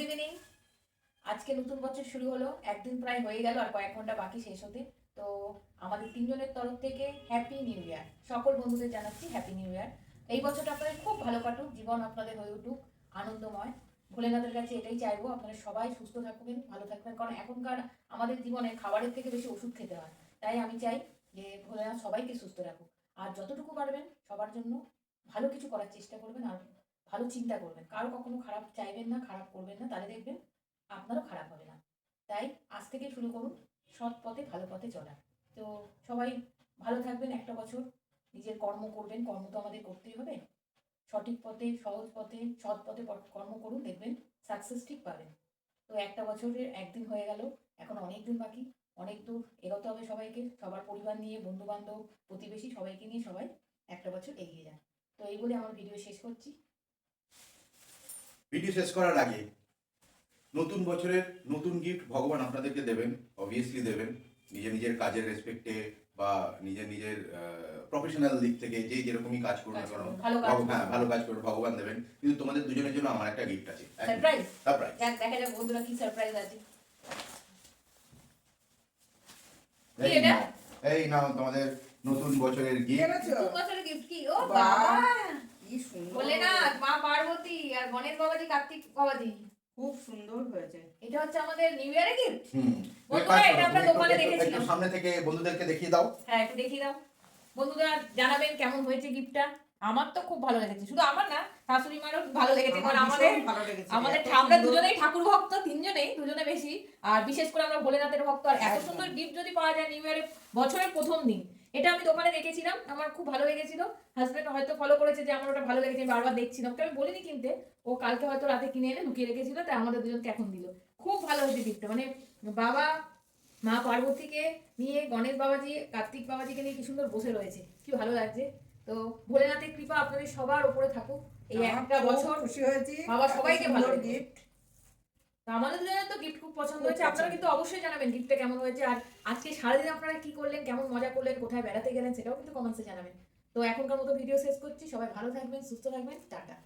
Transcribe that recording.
Evening. আজকে নতুন বছর শুরু হলো, একদিন প্রায় হয়ে গেল আর কয়েক ঘন্টা বাকি শেষ হতে। তো আমাদের তিনজনের তরফ থেকে হ্যাপি নিউ ইয়ার। সকল বন্ধুদের জানাচ্ছি হ্যাপি নিউ ইয়ার। এই বছরটা আপনাদের খুব ভালো কাটুক, জীবন আপনাদের হয়ে উঠুক আনন্দময়। ভোলেনাথের কাছে এটাই চাইবো, আপনারা সবাই সুস্থ থাকবেন, ভালো থাকবেন, কারণ এখনকার আমাদের জীবনে খাবারের থেকে বেশি ওষুধ খেতে হয়। তাই আমি চাই যে ভোলেনাথ সবাইকে সুস্থ রাখুক, আর যতটুকু পারবেন সবার জন্য ভালো কিছু করার চেষ্টা করবেন, আর ভালো চিন্তা করবেন, কারো কখনো খারাপ চাইবেন না, খারাপ করবেন না, তাহলে দেখবেন আপনারও খারাপ হবে না। তাই আজ থেকে শুরু করুন সৎ পথে ভালো পথে চলা। তো সবাই ভালো থাকবেন একটা বছর, নিজের কর্ম করবেন, কর্ম তো আমাদের করতেই হবে। সঠিক পথে, সহজ পথে, সৎ পথে কর্ম করুন, দেখবেন সাকসেস ঠিক পাবেন। তো একটা বছরের একদিন হয়ে গেল, এখন অনেক দিন বাকি, অনেক দূর এগোতে হবে সবাইকে, সবার পরিবার নিয়ে, বন্ধু বান্ধব, প্রতিবেশী সবাইকে নিয়ে সবাই একটা বছর এগিয়ে যান। তো এই বলে আমার ভিডিও শেষ করছি। ভিডিও শেষ করার আগে নতুন বছরের নতুন গিফট ভগবান আপনাদেরকে দেবেন, অবভিয়াসলি দেবেন, নিজের নিজের কাজের রেসপেক্টে বা নিজের নিজের প্রফেশনাল দিক থেকে যে যেরকমই কাজ করুন না কেন, ভালো কাজ করুন, ভগবান দেবেন। কিন্তু তোমাদের দুজনের জন্য আমার একটা গিফট আছে, সারপ্রাইজ। সারপ্রাইজ। দেখা যাক বন্ধুরা কি সারপ্রাইজ আছে। এই নাও তোমাদের নতুন বছরের গিফট। নতুন বছরের গিফট কি? ও বাবা, কি সুন্দর! ভোলেনাথ, মা পার্বতী আর গণেশ বাবাজি, কার্তিক বাবাজি, খুব সুন্দর হয়েছে। এটা হচ্ছে আমাদের নিউ ইয়ারের গিফট। বন্ধুরা এটা আমরা দোকানে দেখেছিলাম। সামনে থেকে বন্ধুদেরকে দেখিয়ে দাও। হ্যাঁ, একটু দেখিয়ে দাও। বন্ধুরা জানাবেন কেমন হয়েছে গিফটটা। আমার তো খুব ভালো লেগেছে, শুধু আমার না, শাশুড়ি মারও ভালো লেগেছে, কারণ আমাদের আমরা দুজনেই ঠাকুর ভক্ত, তিনজনেই, দুজনে বেশি। আর বিশেষ করে আমরা ভোলেনাথের ভক্ত, আর এত সুন্দর গিফট যদি পাওয়া যায় নিউ ইয়ারের বছরের প্রথম দিন, এটা আমি দোকানে দেখেছিলাম, আমার খুব ভালো লেগেছিল। হাজবেন্ড হয়তো ফলো করেছে যে আমার ওটা ভালো লেগেছে, আমি বারবার দেখছিলাম, ওকে আমি বলিনি কিনতে, ও কালকে হয়তো রাতে কিনে এনে লুকিয়ে রেখেছিল, তাই আমাদের দুজনকে এখন দিল। খুব ভালো হয়েছে গিফটটা, মানে বাবা মা পার্বতীকে নিয়ে, গণেশ বাবাজি, কার্তিক বাবাজিকে নিয়ে কি সুন্দর বসে রয়েছে, কি ভালো লাগছে। তো ভোলেনাথের কৃপা আপনাদের সবার উপরে থাকুক এই একটা বছর। খুশি হয়েছি, বাবা সবাইকে ভালো গিফট। তো আমাদের দুজনের তো গিফট খুব পছন্দ হয়েছে। আপনারা কিন্তু অবশ্যই জানাবেন গিফটটা কেমন হয়েছে, আর আজকে সারাদিন আপনারা কি করলেন, কেমন মজা করলেন, কোথায় বেড়াতে গেলেন, সেটাও কিন্তু কমেন্টসে জানাবেন। তো এখনকার মতো ভিডিও শেষ করছি, সবাই ভালো থাকবেন, সুস্থ থাকবেন, টাটা।